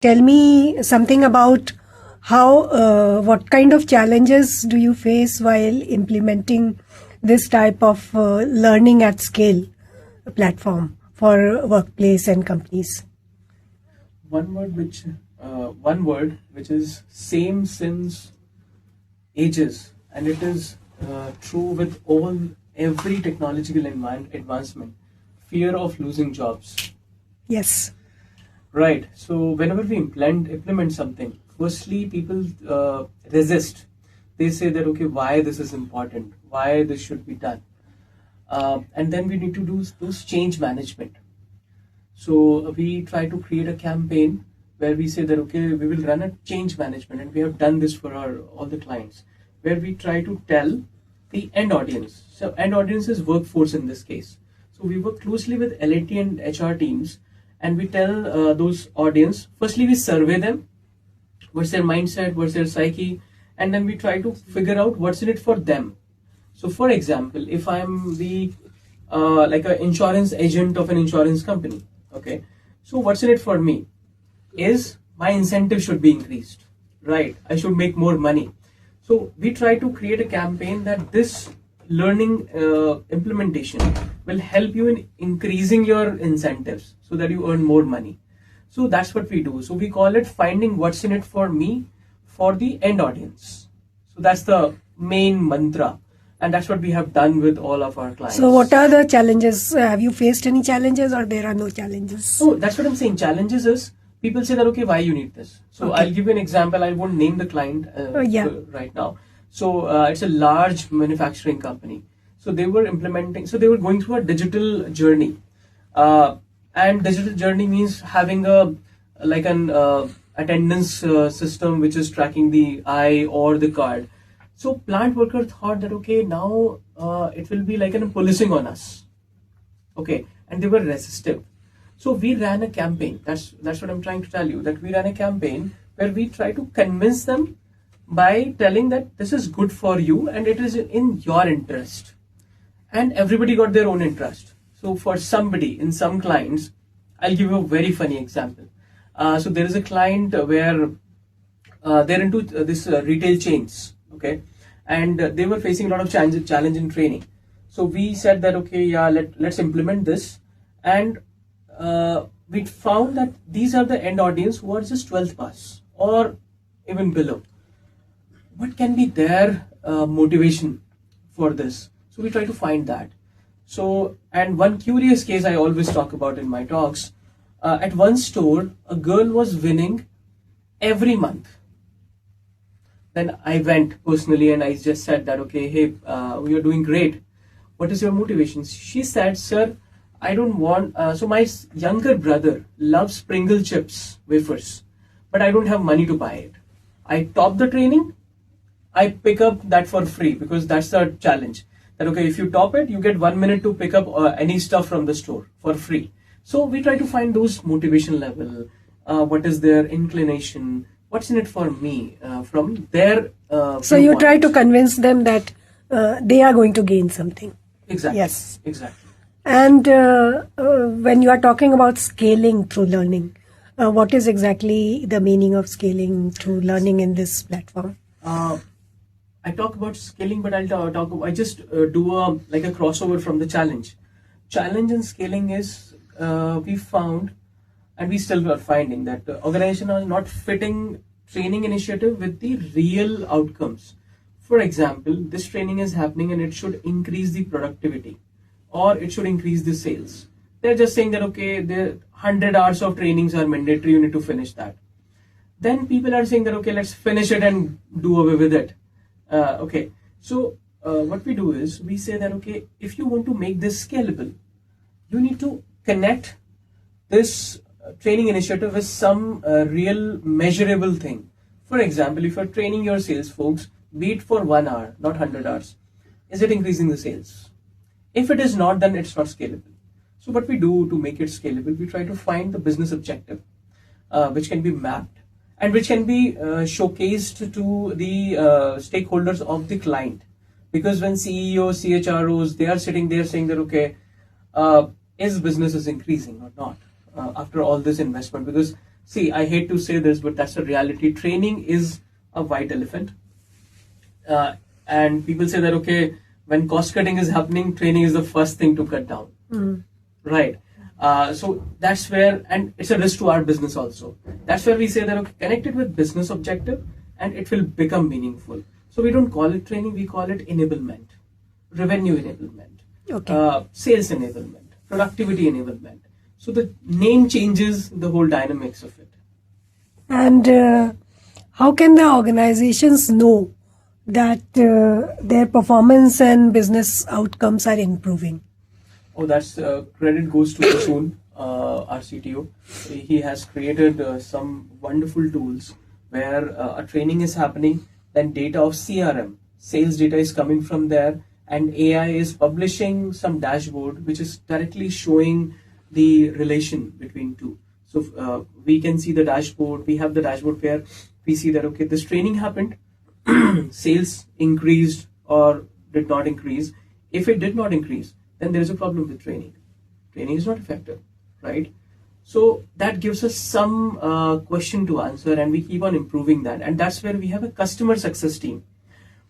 Tell me something about what kind of challenges do you face while implementing this type of learning at scale platform for workplace and companies? One word which is same since ages, and it is true with every technological advancement: fear of losing jobs. Yes. Right. So whenever we implement something, firstly people resist. They say that, okay, why this is important, why this should be done, and then we need to do change management. So we try to create a campaign where we say that, okay, we will run a change management, and we have done this for all the clients, where we try to tell the end audience. So end audience is workforce in this case. So we work closely with L&T and HR teams, and we tell those audience, firstly we survey them, what's their mindset, what's their psyche, and then we try to figure out what's in it for them. So for example, if I'm the like an insurance agent of an insurance company, okay, so what's in it for me is my incentive should be increased, right? I should make more money. So we try to create a campaign that this learning implementation will help you in increasing your incentives so that you earn more money. So that's what we do. So we call it finding what's in it for me for the end audience. So that's the main mantra, and that's what we have done with all of our clients. So what are the challenges? Have you faced any challenges, or there are no challenges? Oh, that's what I'm saying. Challenges is people say that, okay, why you need this? So okay. I'll give you an example. I won't name the client right now. So it's a large manufacturing company. So they were going through a digital journey. And digital journey means having an attendance system which is tracking the eye or the card. So plant worker thought that, okay, now it will be like a policing on us. Okay, and they were resistive. So we ran a campaign. That's what I'm trying to tell you, that we ran a campaign where we try to convince them by telling that this is good for you and it is in your interest. And everybody got their own interest. So for somebody, in some clients, I'll give you a very funny example. So there is a client where they're into this retail chains, okay, and they were facing a lot of challenge in training. So we said that, okay, yeah, let's implement this, and we found that these are the end audience who are just 12th pass or even below. What can be their motivation for this? So we try to find that. So, and one curious case I always talk about in my talks, at one store, a girl was winning every month. Then I went personally and I just said that, okay, hey, you're doing great. What is your motivation? She said, sir, I don't want, so my younger brother loves Pringle chips, wafers, but I don't have money to buy it. I top the training, I pick up that for free because that's the challenge. That, okay, if you top it, you get 1 minute to pick up any stuff from the store for free. So we try to find those motivation level, what is their inclination, what's in it for me from their so you try to convince them that they are going to gain something. Exactly. Yes. Exactly. And when you are talking about scaling through learning, what is exactly the meaning of scaling through learning in this platform? I talk about scaling, but I just do a crossover from the challenge. Challenge and scaling is we found, and we still are finding, that organizations are not fitting training initiative with the real outcomes. For example, this training is happening and it should increase the productivity or it should increase the sales. They're just saying that, okay, the 100 hours of trainings are mandatory, you need to finish that. Then people are saying that, okay, let's finish it and do away with it. Okay, so what we do is we say that, okay, if you want to make this scalable, you need to connect this training initiative with some real measurable thing. For example, if you're training your sales folks, be it for 1 hour, not 100 hours, is it increasing the sales? If it is not, then it's not scalable. So what we do to make it scalable, we try to find the business objective, which can be mapped and which can be showcased to the stakeholders of the client. Because when CEOs, CHROs, they are sitting there saying that, okay, is business is increasing or not after all this investment? Because see, I hate to say this, but that's a reality. Training is a white elephant. And people say that, okay, when cost cutting is happening, training is the first thing to cut down. Right. So that's where, and it's a risk to our business also. That's where we say that, okay, connect it with business objective and it will become meaningful. So we don't call it training, we call it enablement, revenue enablement, sales enablement, productivity enablement. So the name changes the whole dynamics of it. And how can the organizations know that their performance and business outcomes are improving? Oh, that's credit goes to Soon, our CTO. He has created some wonderful tools where a training is happening, then data of CRM, sales data is coming from there, and AI is publishing some dashboard which is directly showing the relation between two. So we can see the dashboard. We have the dashboard where we see that, okay, this training happened, sales increased or did not increase. If it did not increase, then there is a problem with training. Training is not effective, right? So that gives us some question to answer, and we keep on improving that. And that's where we have a customer success team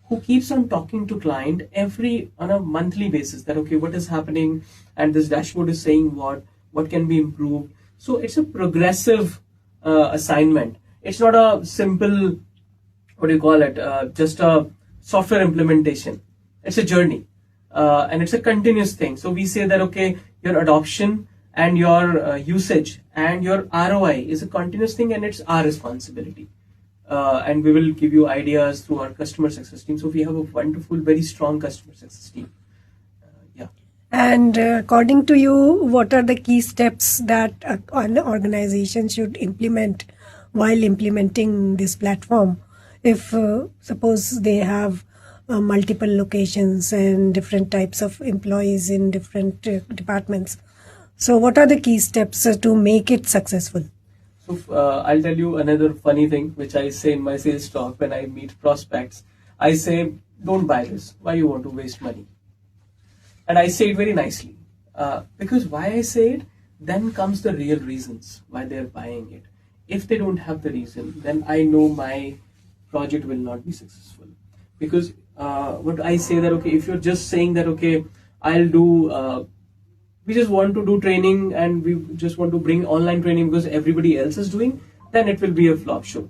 who keeps on talking to client on a monthly basis that, okay, what is happening, and this dashboard is saying what can be improved. So it's a progressive assignment. It's not a simple, just a software implementation. It's a journey, and it's a continuous thing. So we say that, okay, your adoption and your usage and your ROI is a continuous thing, and it's our responsibility. And we will give you ideas through our customer success team. So we have a wonderful, very strong customer success team. And according to you, what are the key steps that an organization should implement while implementing this platform? If suppose they have multiple locations and different types of employees in different departments. So what are the key steps to make it successful? So I'll tell you another funny thing, which I say in my sales talk when I meet prospects. I say, don't buy this. Why you want to waste money? And I say it very nicely. Because why I say it, then comes the real reasons why they're buying it. If they don't have the reason, then I know my project will not be successful. Because what I say that, okay, if you're just saying that, okay, I'll do, we just want to do training and we just want to bring online training because everybody else is doing, then it will be a flop show,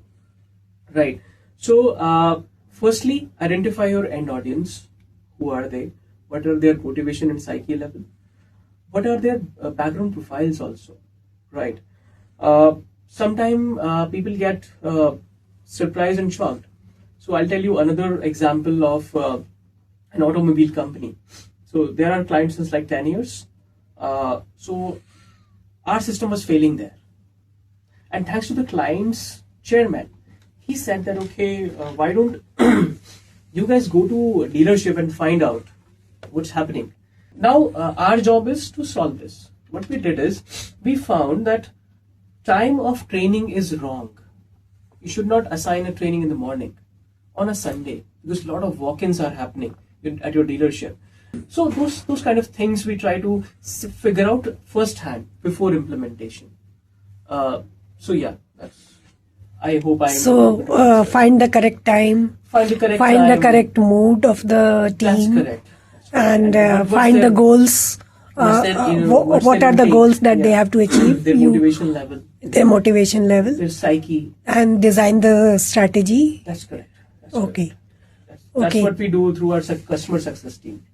right? So firstly, identify your end audience. Who are they? What are their motivation and psyche level? What are their background profiles also, right? Sometimes people get surprised and shocked. So I'll tell you another example of an automobile company. So there are clients since like 10 years. So our system was failing there. And thanks to the client's chairman, he said that, okay, why don't you guys go to a dealership and find out what's happening. Now, our job is to solve this. What we did is, we found that time of training is wrong. You should not assign a training in the morning on a Sunday because a lot of walk-ins are happening at your dealership. So those kind of things we try to figure out firsthand before implementation. So yeah, I hope I. So find the correct time. Find the correct mood of the team. That's correct. And find the goals. What are the goals that they have to achieve? Their motivation level. Their motivation level. Their psyche. And design the strategy. That's correct. Okay. That's what we do through our customer success team.